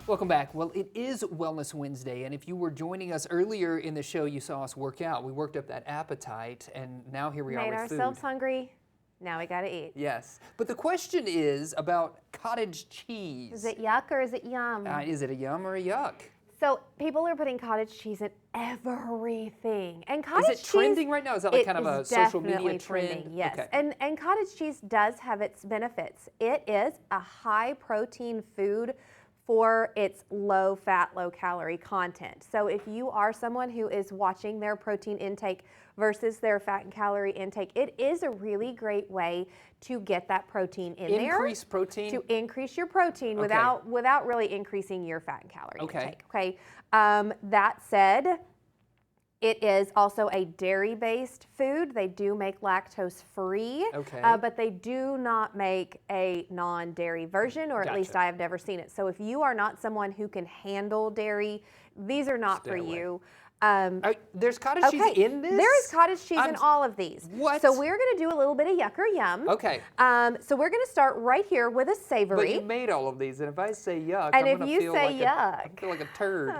Welcome back. Well, it is Wellness Wednesday, and if you were joining us earlier in the show, you saw us work out. We worked up that appetite, and now here we are Made with ourselves food. hungry. Now we gotta eat. Yes, but the question is about cottage cheese. Is it yuck or is it yum? Is it a yum or a yuck? So people are putting cottage cheese in everything, and cottage Is it trending right now? Is that like kind of a social media trend? Trending, yes. Okay. And cottage cheese does have its benefits. It is a high protein food for its low fat, low calorie content. So if you are someone who is watching their protein intake versus their fat and calorie intake, it is a really great way to get that protein in there. Increase protein? To increase your protein without really increasing your fat and calorie intake. Okay. That said, it is also a dairy-based food. They do make lactose-free, but they do not make a non-dairy version, or at least I have never seen it. So if you are not someone who can handle dairy, these are not for you. There's cottage cheese in this? There is cottage cheese in all of these. What? So we're going to do a little bit of yuck or yum. Okay. So we're going to start right here with a savory. But you made all of these, and if I say yuck, and I'm if going you to feel say like yuck, I feel like a turd.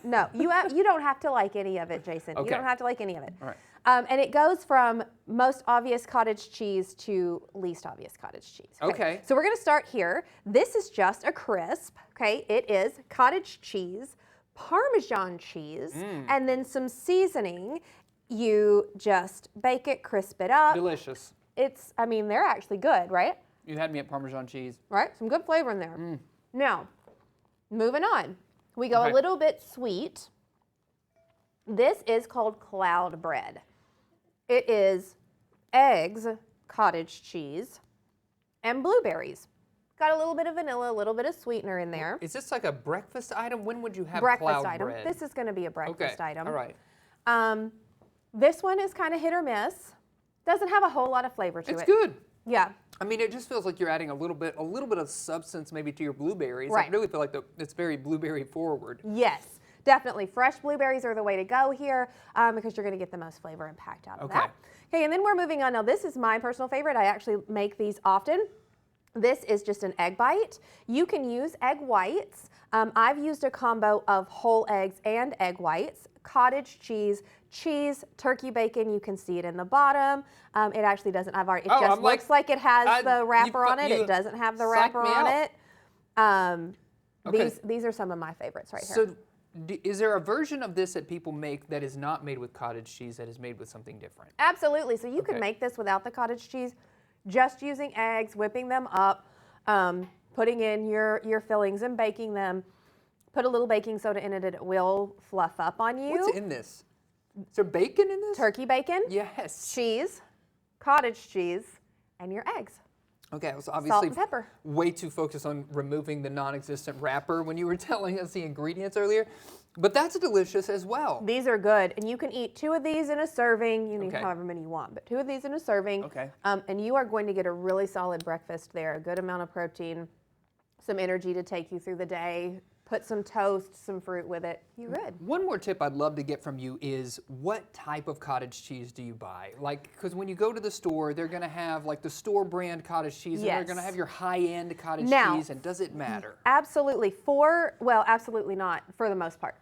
No, you don't have to like any of it, Jason. Okay. You don't have to like any of it. All right. And it goes from most obvious cottage cheese to least obvious cottage cheese. Okay. So we're going to start here. This is just a crisp. Okay. It is cottage cheese, Parmesan cheese, and then some seasoning. You just bake it, crisp it up. Delicious. I mean, they're actually good, right? You had me at Parmesan cheese. Right? Some good flavor in there. Now, moving on. We go a little bit sweet. This is called cloud bread. It is eggs, cottage cheese, and blueberries. Got a little bit of vanilla, a little bit of sweetener in there. Is this like a breakfast item? When would you have Breakfast cloud item. bread? This is going to be a breakfast item. All right. This one is kind of hit or miss. Doesn't have a whole lot of flavor to it. It's good. Yeah. I mean, it just feels like you're adding a little bit of substance maybe to your blueberries. Right. I really feel like it's very blueberry forward. Yes, definitely. Fresh blueberries are the way to go here because you're going to get the most flavor impact out of that. Okay, and then we're moving on. Now, this is my personal favorite. I actually make these often. This is just an egg bite. You can use egg whites. I've used a combo of whole eggs and egg whites, cottage cheese, turkey bacon. You can see it in the bottom. It actually doesn't. It just looks like it has the wrapper on it. It doesn't have the wrapper on it. These are some of my favorites right here. So, is there a version of this that people make that is not made with cottage cheese, that is made with something different? Absolutely. So you can make this without the cottage cheese, just using eggs, whipping them up, putting in your fillings and baking them. Put a little baking soda in it and it will fluff up on you. What's in this? Is there bacon in this? Turkey bacon. Yes. Cheese, cottage cheese, and your eggs. Okay, I was Salt obviously and pepper. way too focused on removing the non-existent wrapper when you were telling us the ingredients earlier, but that's delicious as well. These are good, and you can eat 2 of these in a serving. You need however many you want, but 2 of these in a serving. Okay. And you are going to get a really solid breakfast there, a good amount of protein, some energy to take you through the day. Put some toast, some fruit with it. You're good. One more tip I'd love to get from you is what type of cottage cheese do you buy? Like, because when you go to the store, they're going to have like the store brand cottage cheese, and they're going to have your high-end cottage cheese, and does it matter? Absolutely. Well, absolutely not for the most part.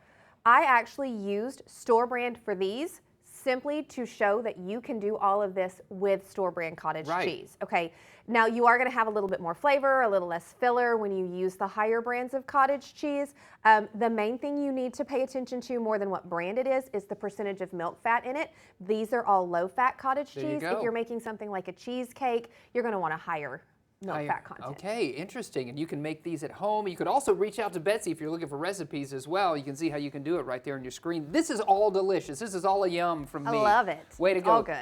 I actually used store brand for these simply to show that you can do all of this with store brand cottage cheese. Okay. Now you are going to have a little bit more flavor, a little less filler when you use the higher brands of cottage cheese. The main thing you need to pay attention to more than what brand it is the percentage of milk fat in it. These are all low fat cottage cheese. If you're making something like a cheesecake, you're going to want a higher milk fat content. Okay, interesting. And you can make these at home. You could also reach out to Betsy if you're looking for recipes as well. You can see how you can do it right there on your screen. This is all delicious. This is all a yum from me. I love it. Way to go. All good.